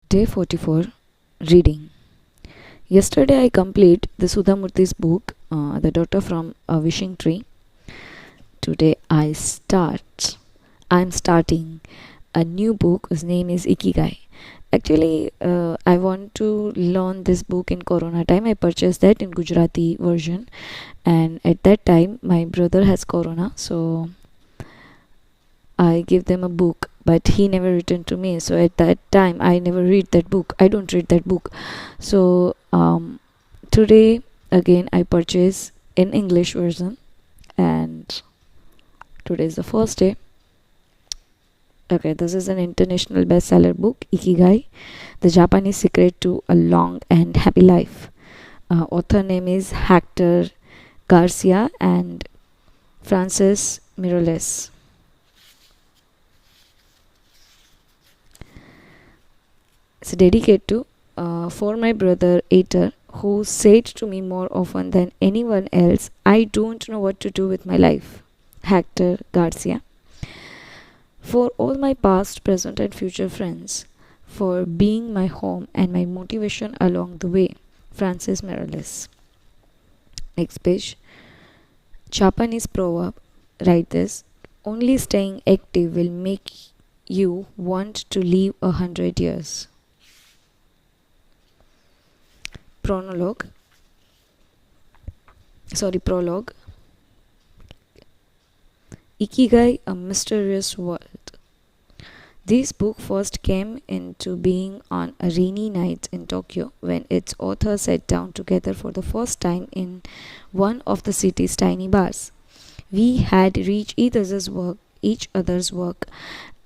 Day 44. Reading. Yesterday I complete the Sudhamurthi's book, The Daughter from a Wishing Tree. Today I'm starting a new book whose name is Ikigai. Actually, I want to learn this book in Corona time. I purchased that in Gujarati version, and at that time my brother has Corona, so I give them a book, but he never returned to me. So at that time, I never read that book. I don't read that book. So today again, I purchase in English version, and today is the first day. Okay, this is an international bestseller book, Ikigai, the Japanese secret to a long and happy life. Author name is Hector Garcia and Francis Miroles. It's dedicated to for my brother Ater, who said to me more often than anyone else, I don't know what to do with my life. Hector Garcia. For all my past, present, and future friends, for being my home and my motivation along the way. Francis Miroles. Next page. Japanese proverb. Write this. Only staying active will make you want to live 100 years. Prologue. Ikigai, a mysterious world. This book first came into being on a rainy night in Tokyo when its author sat down together for the first time in one of the city's tiny bars. We had reached each other's work,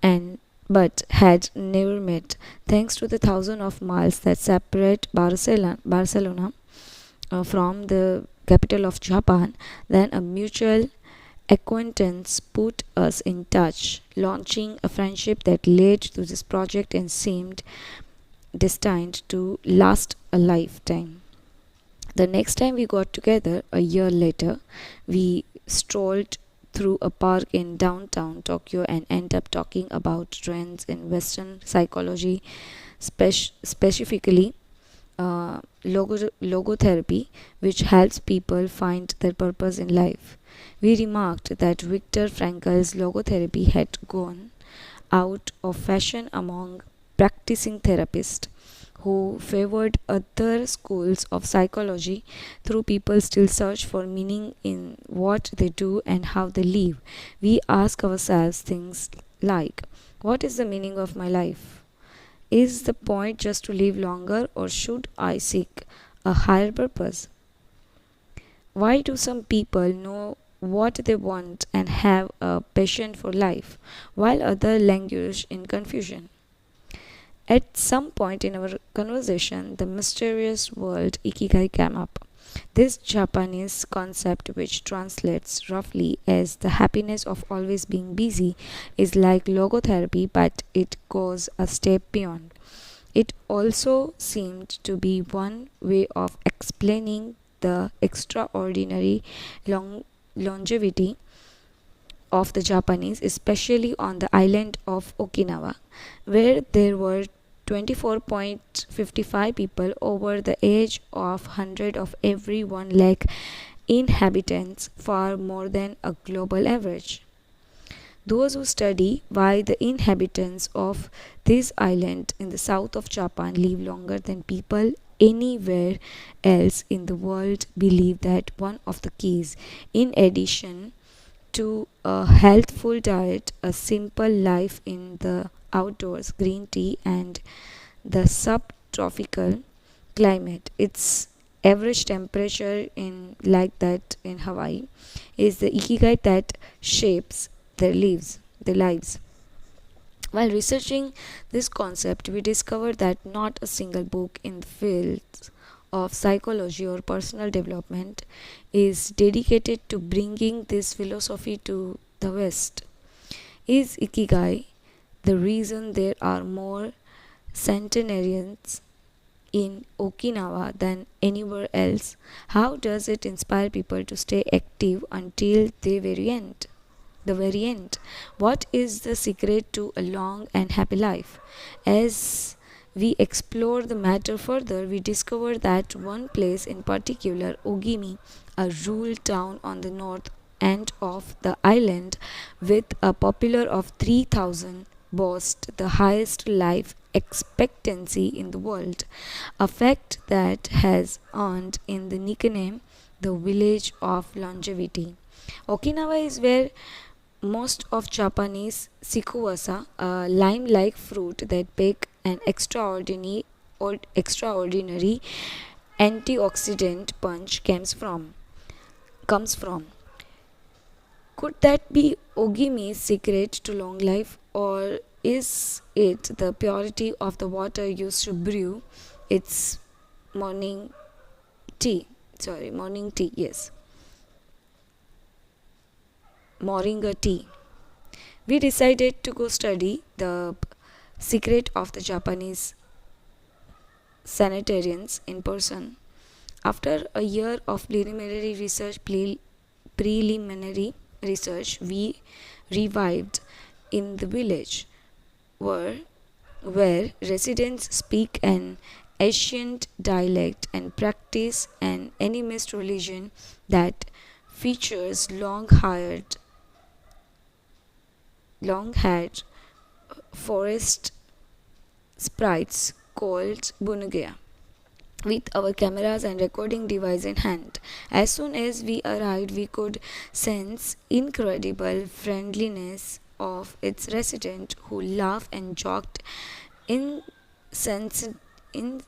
and but had never met, thanks to the thousand of miles that separate Barcelona from the capital of Japan. Then a mutual acquaintance put us in touch, launching a friendship that led to this project and seemed destined to last a lifetime. The next time we got together, a year later, we strolled through a park in downtown Tokyo and ended up talking about trends in Western psychology, specifically logotherapy, which helps people find their purpose in life. We remarked that Viktor Frankl's logotherapy had gone out of fashion among practicing therapists who favored other schools of psychology, through people still search for meaning in what they do and how they live. We ask ourselves things like, what is the meaning of my life? Is the point just to live longer, or should I seek a higher purpose? Why do some people know what they want and have a passion for life, while others languish in confusion? At some point in our conversation, the mysterious word Ikigai came up. This Japanese concept, which translates roughly as the happiness of always being busy, is like logotherapy, but it goes a step beyond. It also seemed to be one way of explaining the extraordinary longevity of the Japanese, especially on the island of Okinawa, where there were 24.55 people over the age of 100 of every 1 lakh inhabitants, far more than a global average. Those who study why the inhabitants of this island in the south of Japan live longer than people anywhere else in the world believe that one of the keys, in addition to a healthful diet, a simple life in the outdoors, green tea, and the subtropical climate, its average temperature in like that in Hawaii, is the ikigai that shapes their lives. While researching this concept, we discovered that not a single book in the fields of psychology or personal development is dedicated to bringing this philosophy to the West. Is Ikigai the reason there are more centenarians in Okinawa than anywhere else? How does it inspire people to stay active until the very end? The very end. What is the secret to a long and happy life? As we explore the matter further, we discover that one place in particular, Ogimi, a rural town on the north end of the island with a population of 3,000, boasts the highest life expectancy in the world, a fact that has earned in the nickname the village of longevity. Okinawa is where most of Japanese sikuwasa, a lime-like fruit that pack an extraordinary antioxidant punch comes from. Could that be Ogimi's secret to long life, or is it the purity of the water used to brew its morning tea? Morning tea, yes, moringa tea. We decided to go study the secret of the Japanese sanitarians in person. After a year of preliminary research, we revived in the village where, where residents speak an ancient dialect and practice an animist religion that features long-haired forest sprites called Bunugea with our cameras and recording device in hand. As soon as we arrived, we could sense incredible friendliness of its resident who laughed and joked incessant- in-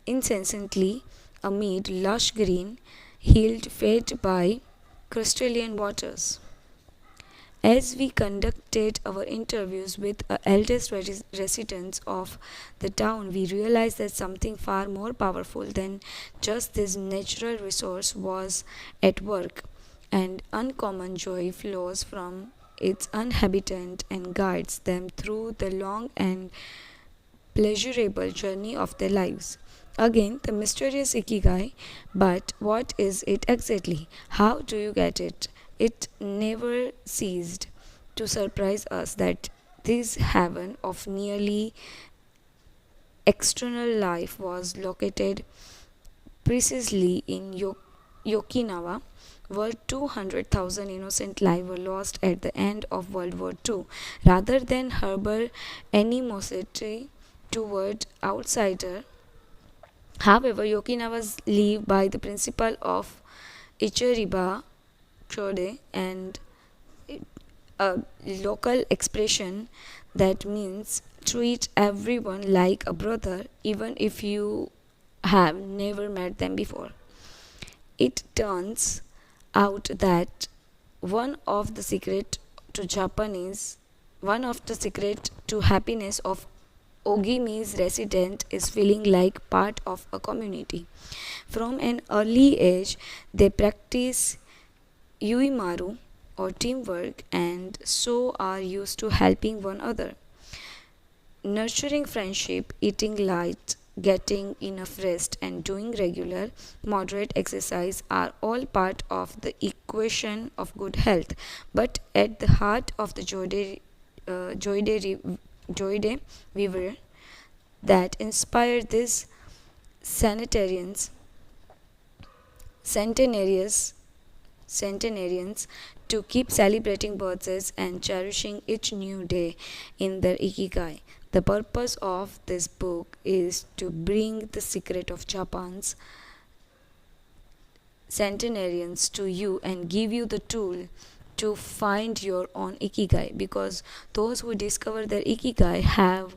incessantly amid lush green, healed fed by crystalline waters. As we conducted our interviews with eldest residents of the town, we realized that something far more powerful than just this natural resource was at work, and uncommon joy flows from its inhabitant and guides them through the long and pleasurable journey of their lives. Again, the mysterious ikigai, but what is it exactly? How do you get it? It never ceased to surprise us that this haven of nearly external life was located precisely in Okinawa, where 200,000 innocent lives were lost at the end of World War II. Rather than harbor animosity toward outsider, however, Okinawas live by the principle of Ichiriba Chode and a local expression that means treat everyone like a brother even if you have never met them before. It turns out that one of the secret to Japanese one of the secret to happiness of Ogimi's resident is feeling like part of a community. From an early age, they practice Yuimaru or teamwork and so are used to helping one another. Nurturing friendship, eating light, getting enough rest, and doing regular, moderate exercise are all part of the equation of good health. But at the heart of the Joy Day Weaver that inspired these sanitarians, centenarians, centenarians to keep celebrating birthdays and cherishing each new day in their ikigai. The purpose of this book is to bring the secret of Japan's centenarians to you and give you the tool to find your own ikigai, because those who discover their ikigai have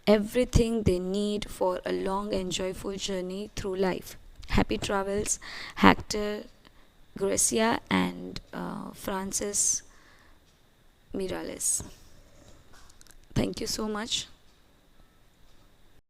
everything they need for a long and joyful journey through life. Happy travels, Hector Gracia and Francis Mirales. Thank you so much.